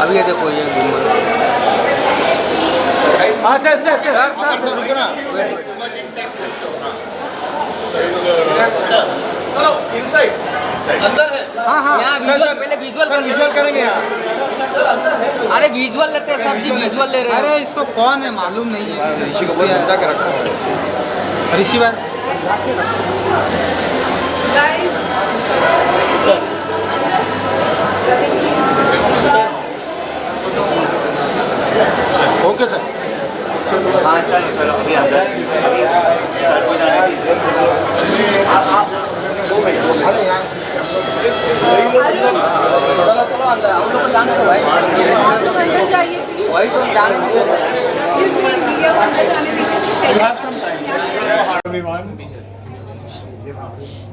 अब ये देखो ये अच्छा अच्छा अच्छा सर रुको ना। अंदर है। हाँ हाँ यहाँ विजुअल पहले विजुअल कर विजुअल करेंगे यहाँ। अरे विजुअल लेते हैं सर जी विजुअल ले रहे हैं। अरे इसको कौन है मालूम नहीं है। ऋषि को बहुत चिंता कर रखा है। ऋषि भाई ओके सर हाँ चलो चलो अभी अंदर अभी सर को जाने दीजिए। चलो चलो अंदर हम लोग को जाने दो भाई अंदर जाइए प्लीज। वही तो जाने दो एक्सक्यूज मी मीडिया को अंदर जाने दीजिए। एवरीवन,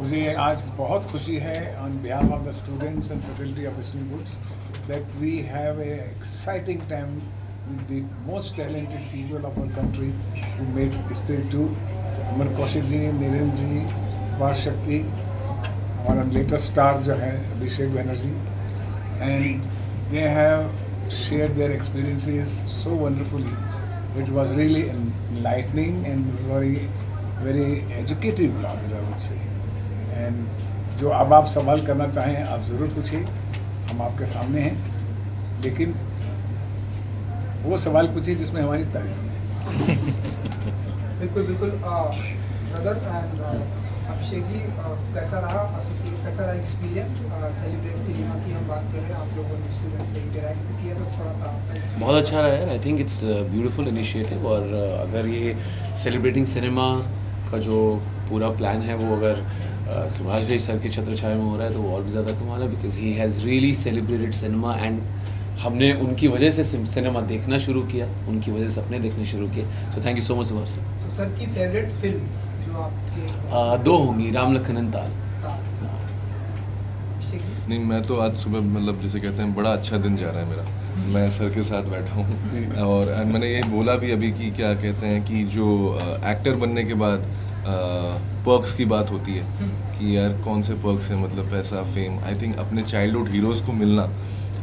मुझे आज बहुत खुशी है on behalf of the students and faculty of snee books that we have a exciting time with the most talented people of our country who made Stage 2, अमर कौशिक जी, नीरेंद्र जी, वार शक्ति, हमारा लेटेस्ट स्टार जो है Abhishek Banerjee, and they have shared their experiences so wonderfully. It was really enlightening and very educative blog, I would say. And जो अब आप सवाल करना चाहें आप ज़रूर पूछिए, हम आपके सामने हैं, लेकिन वो सवाल पूछिए जिसमें हमारी तारीफ है। बिल्कुल बिल्कुल ब्रदर एंड अभिषेक जी कैसा रहा कैसा रहा एक्सपीरियंस सेलिब्रेट सिनेमा की हम बात कर रहे हैं। आप लोगों ने स्टूडेंट से इंटरेक्ट भी किया तो थोड़ा सा बहुत अच्छा रहा है। I think it's beautiful initiative और अगर ये सेलिब्रेटिंग सिनेमा का जो पूरा प्लान है वो अगर सुभाष घई सर के छत्र छाया में हो रहा है तो वो और भी ज़्यादा कमाल है because he has really celebrated cinema and हमने उनकी वजह से सिनेमा देखना शुरू किया, उनकी वजह से सपने देखने शुरू किए। So thank you so much Subhash sir. तो सर की फेवरेट फिल्म जो आपके दो होंगी, राम लखन and ताल। अभिषेक जी नहीं, मैं तो आज सुबह मतलब जैसे कहते हैं बड़ा अच्छा दिन जा रहा है मेरा। मैं सर के साथ बैठा हूँ और मैंने ये बोला भी अभी कि क्या कहते हैं कि जो एक्टर बनने के बाद पर्क्स की बात होती है कि यार कौन से पर्क्स हैं, मतलब पैसा, फेम। आई थिंक अपने चाइल्डहुड हीरोज़ को मिलना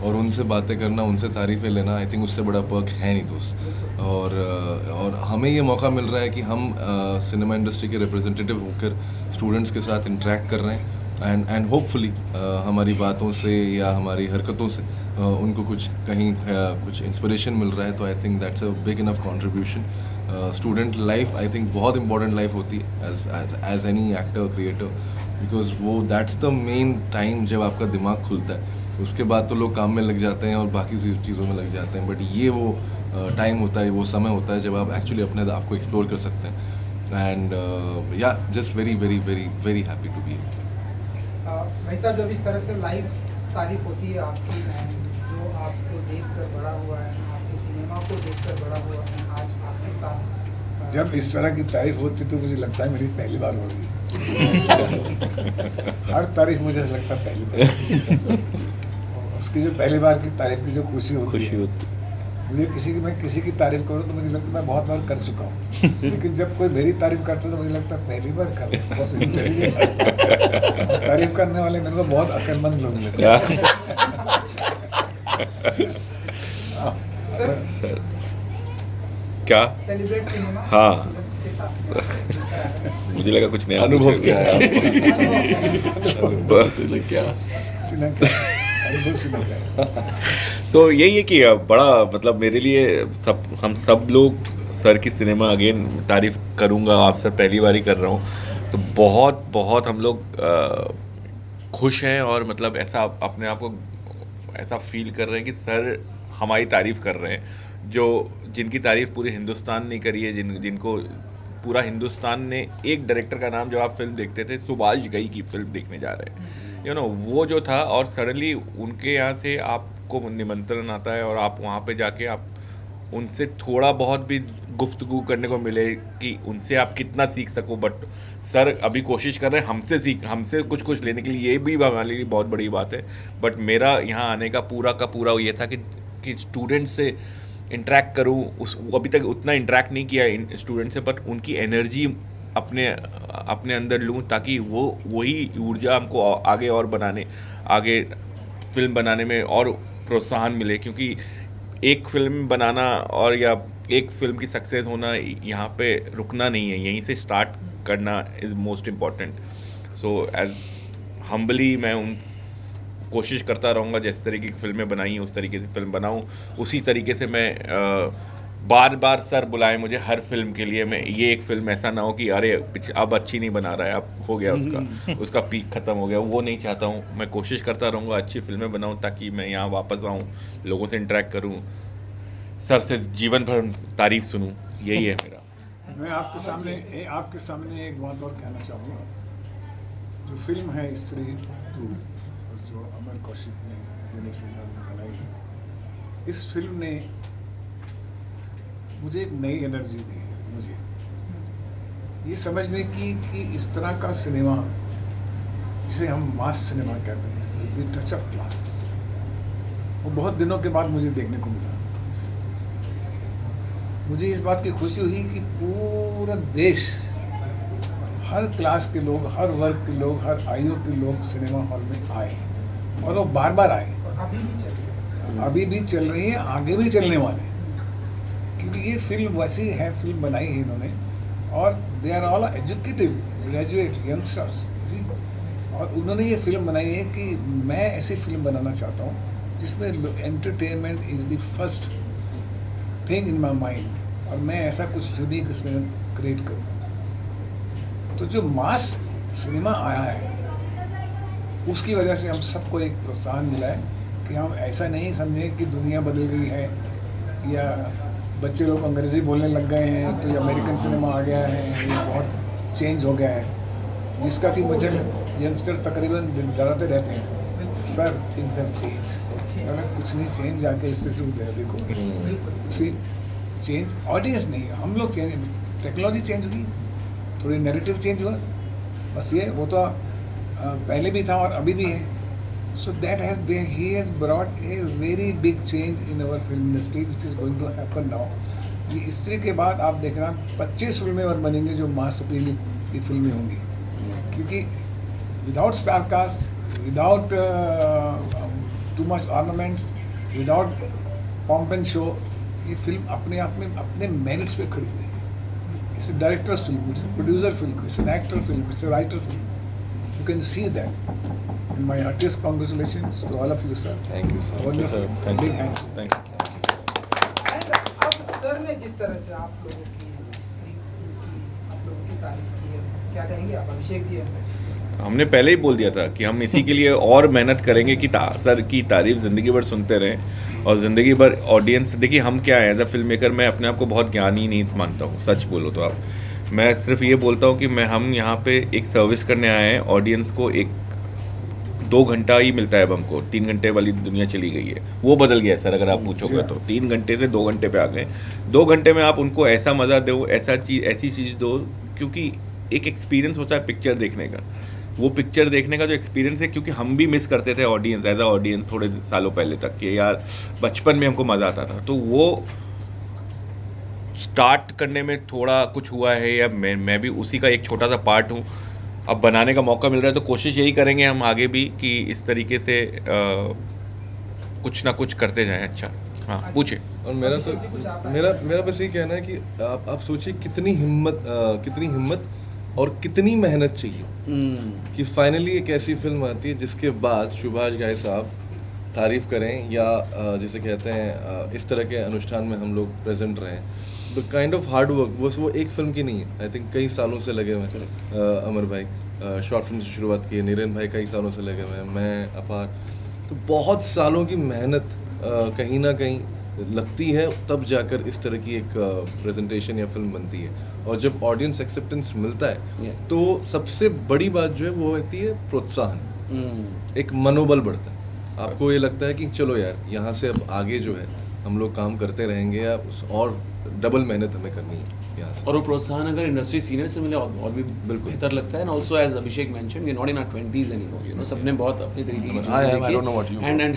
और उनसे बातें करना, उनसे तारीफ़ें लेना, आई थिंक उससे बड़ा पर्क है नहीं दोस्त। और हमें ये मौका मिल रहा है कि हम सिनेमा इंडस्ट्री के रिप्रेजेंटेटिव होकर स्टूडेंट्स के साथ इंटरेक्ट कर रहे हैं एंड होपफुली हमारी बातों से या हमारी हरकतों से उनको कुछ कहीं कुछ इंस्पिरेशन मिल रहा है। तो I think that's a big enough contribution. Student life I think बहुत इंपॉर्टेंट लाइफ होती है as any actor creator, because वो दैट्स द मेन टाइम जब आपका दिमाग खुलता है। उसके बाद तो लोग काम में लग जाते हैं और बाकी चीज़ों में लग जाते हैं, बट ये वो टाइम होता है, वो समय होता है जब आप एक्चुअली अपने आप को एक्सप्लोर कर सकते हैं। एंड या just very very very very happy to be here. भाई साहब जब इस तरह से लाइव तारीफ होती है आपकी जो आपको देख कर बड़ा हुआ है, आपके सिनेमा को देख कर बड़ा हुआ है, आज आपके साथ जब इस तरह की तारीफ होती तो मुझे लगता है मेरी पहली बार हो रही है। हर तारीफ मुझे ऐसा लगता है पहली बार। उसकी जो पहली बार की तारीफ की जो खुशी होती है, मुझे मैं किसी की तारीफ करूँ तो मुझे लगता है मैं बहुत बार कर चुका हूँ, लेकिन जब कोई मेरी तारीफ करता है तो मुझे लगता है पहली बार कर रहा हूँ। बहुत इंटेलिजेंट तारीफ करने वाले मेरे को बहुत अक्लमंद लोग लगते हैं। सर क्या सेलिब्रेट सिनेमा हाँ। स्टूडेंट्स के साथ मुझे लगा कुछ नया अनुभव क्या है बस क्या तो यही है कि बड़ा मतलब मेरे लिए हम सब लोग सर की सिनेमा अगेन तारीफ करूँगा, आपसे पहली बार ही कर रहा हूँ तो बहुत बहुत हम लोग खुश हैं और मतलब ऐसा अपने आप को ऐसा फील कर रहे हैं कि सर हमारी तारीफ कर रहे हैं, जो जिनकी तारीफ पूरे हिंदुस्तान ने करी है, जिनको पूरा हिंदुस्तान ने एक डायरेक्टर का नाम जब आप फिल्म देखते थे सुभाष घई की फिल्म देखने जा रहे हैं, यू नो वो जो था, और सडनली उनके यहाँ से आपको निमंत्रण आता है और आप वहाँ पे जाके आप उनसे थोड़ा बहुत भी गुफ्तगू करने को मिले कि उनसे आप कितना सीख सको। बट सर अभी कोशिश कर रहे हैं हमसे कुछ लेने के लिए, ये भी हमारे लिए बहुत बड़ी बात है। बट मेरा यहाँ आने का पूरा ये था कि स्टूडेंट से इंटरेक्ट करूँ, अभी तक उतना इंटरेक्ट नहीं किया स्टूडेंट से, बट उनकी एनर्जी अपने अंदर लूँ ताकि वही ऊर्जा हमको आगे फिल्म बनाने में और प्रोत्साहन मिले, क्योंकि एक फिल्म बनाना और या एक फिल्म की सक्सेस होना यहाँ पे रुकना नहीं है, यहीं से स्टार्ट करना is most important. So as humbly मैं उन कोशिश करता रहूँगा, जिस तरीके की फिल्में बनाई हैं उस तरीके से फिल्म बनाऊँ, उसी तरीके से मैं बार बार सर बुलाएं मुझे हर फिल्म के लिए। मैं ये एक फिल्म ऐसा ना हो कि अरे अब अच्छी नहीं बना रहा है, अब हो गया उसका पीक ख़त्म हो गया, वो नहीं चाहता हूँ। मैं कोशिश करता रहूँगा अच्छी फिल्में बनाऊँ ताकि मैं यहाँ वापस आऊँ, लोगों से इंटरेक्ट करूँ, सर से जीवन भर तारीफ सुनूँ, यही है मेरा। मैं आपके सामने एक बात और कहना चाहूँगा। जो फिल्म है स्त्री 2 और जो अमर कौशिक ने, दिनेश विजय ने बनाई है, इस फिल्म ने मुझे एक नई एनर्जी दी है। मुझे ये समझने की कि इस तरह का सिनेमा जिसे हम मास सिनेमा कहते हैं, with the touch of class, वो बहुत दिनों के बाद मुझे देखने को मिला। मुझे इस बात की खुशी हुई कि पूरा देश, हर क्लास के लोग, हर वर्ग के लोग, हर आयु के लोग सिनेमा हॉल में आए और वो बार बार आए। अभी भी चल रही है, आगे भी चलने वाले, क्योंकि ये फिल्म वैसी है, फिल्म बनाई है इन्होंने, और they are all educated graduate youngsters, और उन्होंने ये फिल्म बनाई है कि मैं ऐसी फिल्म बनाना चाहता हूँ जिसमें entertainment is the first thing in my mind, और मैं ऐसा कुछ यूनिक इसमें क्रिएट करूँ। तो जो मास सिनेमा आया है उसकी वजह से हम सबको एक प्रोत्साहन मिला है कि हम ऐसा नहीं समझें कि दुनिया बदल गई है या बच्चे लोग अंग्रेज़ी बोलने लग गए हैं तो ये अमेरिकन सिनेमा आ गया है, ये बहुत चेंज हो गया है, जिसका कि मुझे यंगस्टर तकरीबन डराते रहते हैं, सर थिंग्स हैव चेंज। अगर कुछ नहीं चेंज जाके इंस्टीट्यूट है, देखो सी चेंज ऑडियंस नहीं, हम लोग चेंज, टेक्नोलॉजी चेंज हुई, थोड़ी नैरेटिव चेंज हुआ, बस ये वो तो पहले भी था और अभी भी है। So that he has brought a very big change in our film industry, which is going to happen now. ये स्त्री के बाद आप देखना 25 फिल्में और बनेंगी जो मास अपील की फिल्में होंगी, क्योंकि without star cast, without too much ornaments, without pomp and show, ये फिल्म अपने आप में अपने मेरिट्स पे खड़ी हुई है। It's a director's film, it's a producer film, it's a actor film, it's a writer film. You can see that. And my heartiest congratulations to all of you, sir. Thank you, sir. Wonderful. Thank you. Big hand. Thank you. And अब sir ने जिस तरह से आप लोगों की स्त्री की, आप लोगों की तारीफ की है, क्या कहेंगे आप अभिषेक जी? हमने पहले ही बोल दिया था कि हम इसी के लिए और मेहनत करेंगे कि सर की तारीफ ज़िंदगी भर सुनते रहें और ज़िंदगी भर ऑडियंस। देखिए हम क्या है, एज अ फिल्म मेकर मैं अपने आप को बहुत ज्ञानी नहीं मानता हूँ, सच बोलो तो आप। मैं सिर्फ ये बोलता हूँ कि हम यहाँ पे एक सर्विस करने आए हैं, ऑडियंस को एक 2 घंटा ही मिलता है अब हमको, 3 घंटे वाली दुनिया चली गई है, वो बदल गया है सर। अगर आप पूछोगे तो 3 घंटे से 2 घंटे पे आ गए। 2 घंटे में आप उनको ऐसा मज़ा दो, ऐसी चीज़ दो, क्योंकि एक एक्सपीरियंस होता है पिक्चर देखने का, वो पिक्चर देखने का जो एक्सपीरियंस है, क्योंकि हम भी मिस करते थे ऑडियंस, एज अ ऑडियंस थोड़े सालों पहले तक कि यार बचपन में हमको मज़ा आता था, तो वो स्टार्ट करने में थोड़ा कुछ हुआ है, या मैं भी उसी का एक छोटा सा पार्ट हूँ। अब बनाने का मौका मिल रहा है तो कोशिश यही करेंगे हम आगे भी कि इस तरीके से कुछ ना कुछ करते जाएं। अच्छा हाँ पूछे। और मेरा बस ये कहना है कि आप सोचिए कितनी हिम्मत और कितनी मेहनत चाहिए कि फाइनली एक ऐसी फिल्म आती है जिसके बाद सुभाष घाई साहब तारीफ़ करें, या जैसे कहते हैं इस तरह के अनुष्ठान में हम लोग प्रेजेंट रहें। The kind of hard work वो एक फिल्म की नहीं है, आई थिंक कई सालों से लगे हुए हैं। अमर भाई शॉर्ट फिल्म से शुरुआत की है, नीरेन भाई कई सालों से लगे हुए हैं, मैं अपार, तो बहुत सालों की मेहनत कहीं ना कहीं लगती है, तब जाकर इस तरह की एक प्रेजेंटेशन या फिल्म बनती है। और जब ऑडियंस एक्सेप्टेंस मिलता है तो सबसे बड़ी बात जो है वो होती है प्रोत्साहन, एक मनोबल बढ़ता है। आपको ये लगता है कि चलो यार यहाँ से अब आगे जो है हम लोग काम करते रहेंगे, या और डबल मेहनत हमें करनी है यहाँ से। और वो प्रोत्साहन अगर इंडस्ट्री सीनियर से मिले और भी बिल्कुल बेहतर लगता है। And also as Abhishek mention, we not in our 20s anymore, you know, सबने बहुत अपनी तरीके की I don't know what you and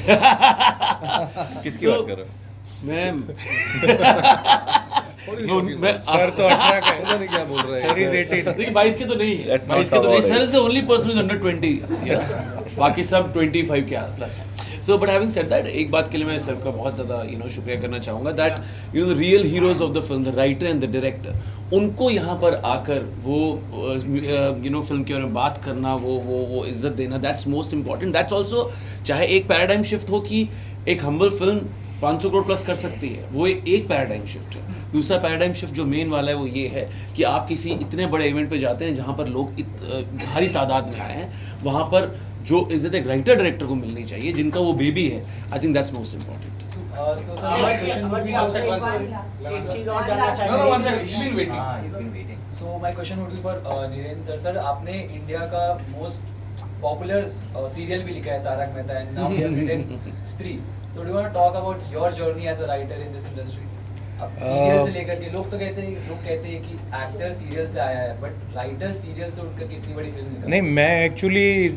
किसकी बात कर रहे हो? मैं सर तो 18 का है, पता नहीं क्या बोल रहे हैं। Sir is 18। देखिए 22 के तो नहीं है, Let's not 22 के तो नहीं, talk about sir is the only person is under 20, बाकी सब 25 के प्लस है। So but having said that, एक बात के लिए मैं सर का बहुत ज़्यादा शुक्रिया करना चाहूँगा that the real heroes of the film, the writer and the director, उनको यहाँ पर आकर वो फिल्म के बारे में बात करना, वो इज्जत देना, that's most important. That's also, चाहे एक पैराडाइम शिफ्ट हो कि एक हम्बल फिल्म 500 करोड़ प्लस कर सकती है, वो एक पैराडाइम शिफ्ट है। दूसरा पैराडाइम शिफ्ट जो मेन वाला है वो ये है कि आप किसी इतने बड़े इवेंट पे जाते हैं जहाँ पर लोग भारी तादाद में आए हैं, वहाँ पर जो इज्जत एक राइटर डायरेक्टर को मिलनी चाहिए, जिनका वो बेबी है, आई think that's most important. So sir, my question would be So my question would be for Niren sir. Sir, आपने इंडिया का most popular serial भी लिखा है Tarak Mehta, and now you have written स्त्री. So do you want to talk about your journey as a writer in this industry? अब serial से लेकर के लोग कहते हैं कि एक्टर सीरियल से आया है, बट राइटर सीरियल से उठकर के इतनी बड़ी फिल्म निकाली. नहीं, मैं एक्चुअली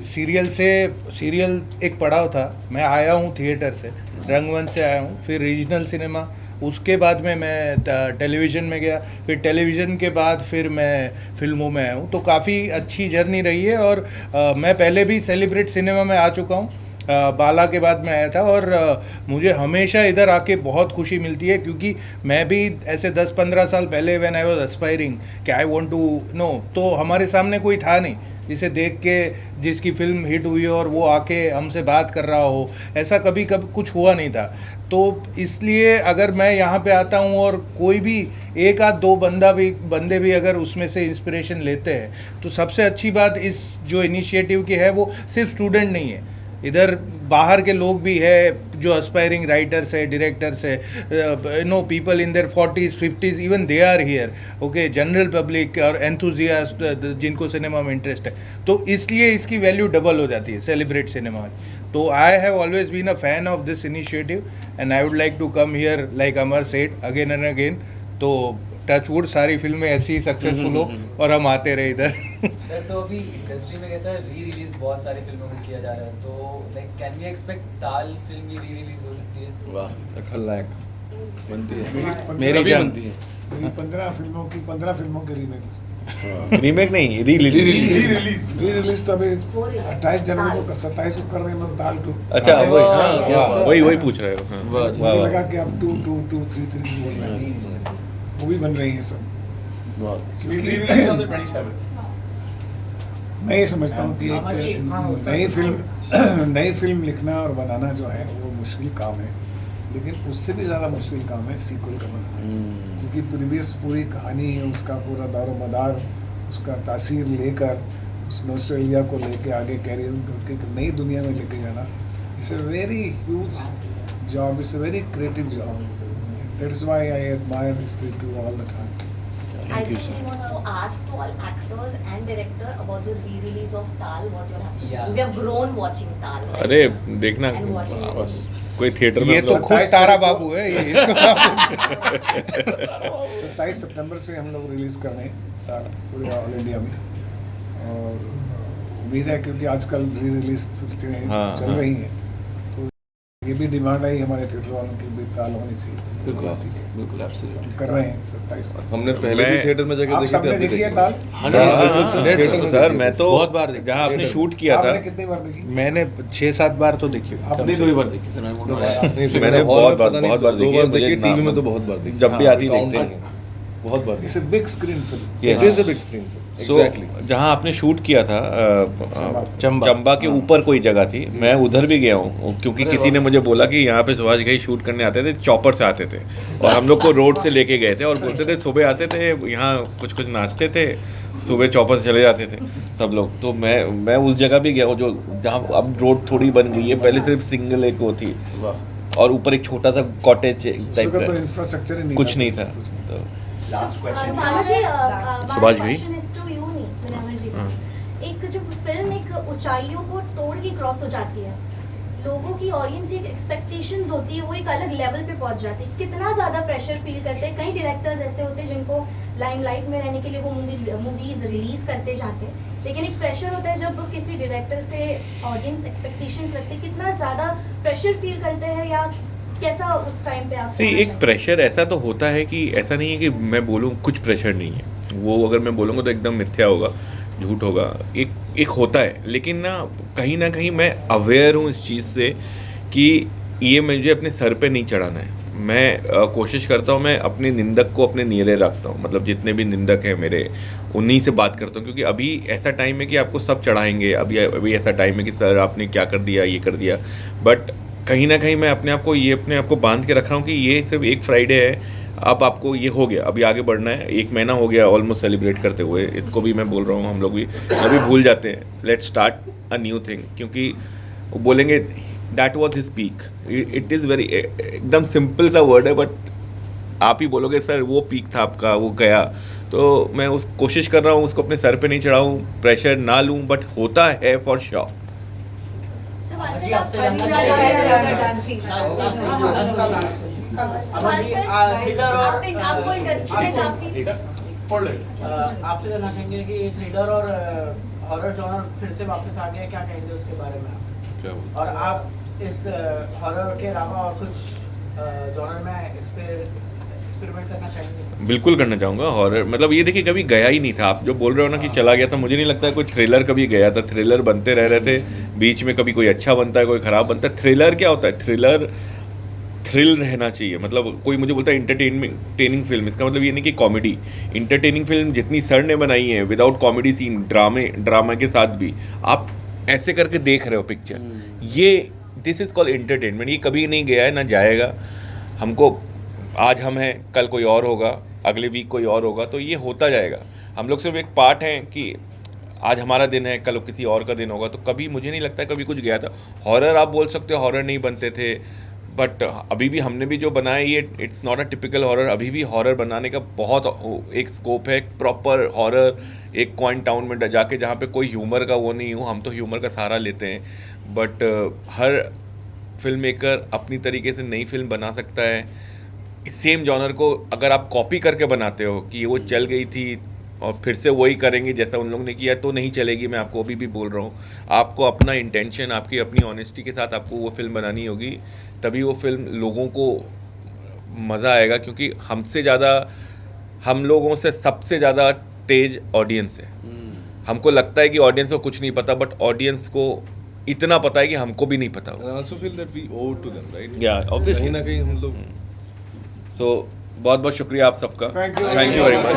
सीरियल एक पढ़ा था, मैं आया हूँ थिएटर से, रंगमंच से आया हूँ, फिर रीजनल सिनेमा, उसके बाद में मैं टेलीविज़न में गया, फिर टेलीविज़न के बाद फिर मैं फिल्मों में आया हूँ, तो काफ़ी अच्छी जर्नी रही है। और मैं पहले भी सेलिब्रेट सिनेमा में आ चुका हूँ, बाला के बाद में आया था, और मुझे हमेशा इधर आके बहुत खुशी मिलती है, क्योंकि मैं भी ऐसे 10-15 साल पहले व्हेन आई वाज एस्पायरिंग कि आई वांट टू नो, तो हमारे सामने कोई था नहीं जिसे देख के जिसकी फिल्म हिट हुई और वो आके हमसे बात कर रहा हो, ऐसा कभी कुछ हुआ नहीं था। तो इसलिए अगर मैं यहाँ पे आता हूँ और कोई भी एक आध दो बंदे भी अगर उसमें से इंस्पिरेशन लेते हैं, तो सबसे अच्छी बात इस जो इनिशिएटिव की है वो सिर्फ स्टूडेंट नहीं है, इधर बाहर के लोग भी है जो एस्पायरिंग राइटर्स है, डायरेक्टर्स है, people in their 40s 50s, even they are here, okay, general public और एंथुजियास्ट जिनको सिनेमा में इंटरेस्ट है, तो इसलिए इसकी वैल्यू डबल हो जाती है सेलिब्रेट सिनेमा में। तो I have always been a fan of this initiative and I would like to come here like Amar said again and again. तो टचवुड सारी फिल्में ऐसी ही सक्सेसफुल हो और हम आते रहे इधर। सर, तो अभी इंडस्ट्री में कैसा री रिलीज बहुत सारी फिल्मों में किया जा रहा है, तो लाइक कैन वी एक्सपेक्ट ताल फिल्म की री रिलीज हो सकती है? वाह, खलनायक बनती है, मेरी सभी जान बनती है। मेरी 15 फिल्मों के रीमेक रीमेक नहीं, री रिलीज तो अभी 28 जनवरी को 27 को कर रहे हैं, मतलब ताल 2। अच्छा, वही पूछ रहे हो। हाँ, मुझे लगा कि अब 2 3 बोल रहे हैं, वो भी बन रही है सब, क्योंकि मैं ये समझता हूँ कि एक नई फिल्म लिखना और बनाना जो है वो मुश्किल काम है, लेकिन उससे भी ज़्यादा मुश्किल काम है सीक्वल का बनाना, क्योंकि प्रीवियस पूरी कहानी है, उसका पूरा दारोमदार, उसका तासीर लेकर उस नॉस्टैल्जिया को लेके आगे कैरियर करके एक नई दुनिया में लेके जाना, it's a very huge job, it's a very creative job. That's why I admire this too all the time. I really want to ask to all actors and director about the re-release of Tal. What you're happy? Yeah. We have grown watching Tal. Right? अरे देखना And watching it. बस कोई theatre में ये तो खुद तारा बाबू है ये, इसको 27 सितंबर से हम लोग रिलीज कर रहे हैं पूरे ऑल इंडिया में, और उम्मीद है क्योंकि आजकल री रिलीज चल रही हैं, तो ये भी डिमांड आई हमारे थिएटर वालों की भी ताल होनी चाहिए, तो बिल्कुल, ठीक है, बिल्कुल, एब्सोल्युटली कर रहे हैं 27 को। हमने पहले भी थिएटर में जाके आप देखी सबने थी, देखी है ताल? सर मैं तो बहुत बार देखी। जहाँ आपने शूट किया था, आपने कितनी बार देखी? मैंने 6-7 बार तो देखी। आपने 2 ही बार देखी सर, मैंने बहुत बार देखी है, टीवी में तो बहुत बार देखी, जब भी आती देखते हैं, बहुत बार it's a big screen film. Yes. It is a big screen film. Exactly. जहाँ आपने शूट किया था चंबा के ऊपर कोई जगह थी, मैं उधर भी गया हूँ, क्योंकि किसी ने मुझे बोला कि यहाँ पे सुभाष घई शूट करने आते थे, चॉपर से आते थे, और हम लोग को रोड से लेके गए थे और बोलते थे सुबह आते थे यहाँ कुछ नाचते थे, सुबह चॉपर से चले जाते थे सब लोग। तो मैं उस जगह भी गया हूँ जो जहाँ अब रोड थोड़ी बन गई है, पहले सिर्फ सिंगल एक वो थी, और ऊपर एक छोटा सा कॉटेज टाइप तो इंफ्रास्ट्रक्चर कुछ नहीं था। तो Last question. सुभाष घई, एक जो फिल्म एक ऊंचाइयों को तोड़ के क्रॉस हो जाती है, लोगों की ऑडियंस की एक्सपेक्टेशंस होती है, वो एक अलग लेवल पे पहुंच जाती है, कितना ज़्यादा प्रेशर फील करते हैं। कई डायरेक्टर्स ऐसे होते हैं जिनको लाइमलाइट में रहने के लिए वो मूवीज रिलीज करते जाते हैं, लेकिन एक प्रेशर होता है जब किसी डायरेक्टर से ऑडियंस एक्सपेक्टेशंस रखते हैं, कितना ज़्यादा प्रेशर फील करते हैं, या कैसा उस टाइम पे आप? एक प्रेशर ऐसा तो होता है कि ऐसा नहीं है कि मैं बोलूँ कुछ प्रेशर नहीं है, वो अगर मैं बोलूँगा तो एकदम मिथ्या होगा, झूठ होगा। एक होता है, लेकिन ना कहीं मैं अवेयर हूँ इस चीज़ से कि ये मुझे अपने सर पे नहीं चढ़ाना है। मैं कोशिश करता हूँ, मैं अपने निंदक को अपने नीरे रखता हूँ, मतलब जितने भी निंदक हैं मेरे, उन्हीं से बात करता हूँ, क्योंकि अभी ऐसा टाइम है कि आपको सब चढ़ाएंगे। अभी ऐसा टाइम है कि सर आपने क्या कर दिया, ये कर दिया, बट कहीं ना कहीं मैं अपने आप को बांध के रख रहा हूँ कि ये सिर्फ एक फ्राइडे है, अब आपको ये हो गया, अभी आगे बढ़ना है। 1 महीना हो गया ऑलमोस्ट सेलिब्रेट करते हुए, इसको भी मैं बोल रहा हूँ, हम लोग भी अभी भूल जाते हैं, let's start a new thing, क्योंकि वो बोलेंगे that was his peak. It is very एकदम सिंपल सा वर्ड है, बट आप ही बोलोगे सर वो पीक था आपका, वो गया। तो मैं उस कोशिश कर रहा हूँ उसको अपने सर पे नहीं चढ़ाऊँ, प्रेशर ना लूँ, बट होता है फॉर श्योर। आपको इंडस्ट्री में काफी आपसे जानना चाहेंगे कि थ्रिलर और हॉरर जॉनर फिर से वापस आ गया, क्या कहेंगे उसके बारे में आप? और आप इस हॉरर के अलावा और कुछ जॉनर में एक्सपेरिमेंट करना चाहेंगे? बिल्कुल करना चाहूँगा हॉरर, मतलब ये देखिए कभी गया ही नहीं था। आप जो बोल रहे हो ना कि चला गया था, मुझे नहीं लगता है कोई थ्रिलर कभी गया था। थ्रिलर बनते रह रहे थे, बीच में कभी कोई अच्छा बनता है, कोई ख़राब बनता है। थ्रिलर क्या होता है? थ्रिलर थ्रिल रहना चाहिए। मतलब कोई मुझे बोलता है इंटरटेनिंग फिल्म, इसका मतलब ये नहीं कि कॉमेडी। इंटरटेनिंग फिल्म जितनी सर ने बनाई है विदाउट कॉमेडी सीन, ड्रामा के साथ भी आप ऐसे करके देख रहे हो पिक्चर, ये दिस इज़ कॉल्ड एंटरटेनमेंट। ये कभी नहीं गया है ना जाएगा। हमको आज हम हैं, कल कोई और होगा, अगले वीक कोई और होगा, तो ये होता जाएगा। हम लोग सिर्फ एक पार्ट हैं कि आज हमारा दिन है, कल किसी और का दिन होगा। तो कभी मुझे नहीं लगता है कभी कुछ गया था। हॉरर आप बोल सकते हो, हॉरर नहीं बनते थे, बट अभी भी हमने भी जो बनाया ये it's not a typical horror. अभी भी हॉरर बनाने का बहुत एक स्कोप है, प्रॉपर हॉरर एक क्वाइन टाउन में जाके, जहाँ पे कोई ह्यूमर का वो नहीं हो। हम तो ह्यूमर का सहारा लेते हैं, बट हर फिल्म मेकर अपनी तरीके से नई फिल्म बना सकता है। सेम जॉनर को अगर आप कॉपी करके बनाते हो कि वो चल गई थी और फिर से वही करेंगे जैसा उन लोगों ने किया, तो नहीं चलेगी। मैं आपको अभी भी बोल रहा हूँ, आपको अपना इंटेंशन, आपकी अपनी ऑनेस्टी के साथ आपको वो फिल्म बनानी होगी, तभी वो फिल्म लोगों को मज़ा आएगा। क्योंकि हमसे ज़्यादा, हम लोगों से सबसे ज़्यादा तेज ऑडियंस है। हमको लगता है कि ऑडियंस को कुछ नहीं पता, बट ऑडियंस को इतना पता है कि हमको भी नहीं पता। कहीं ना कहीं हम लोग। सो बहुत बहुत शुक्रिया आप सबका, थैंक यू वेरी मच।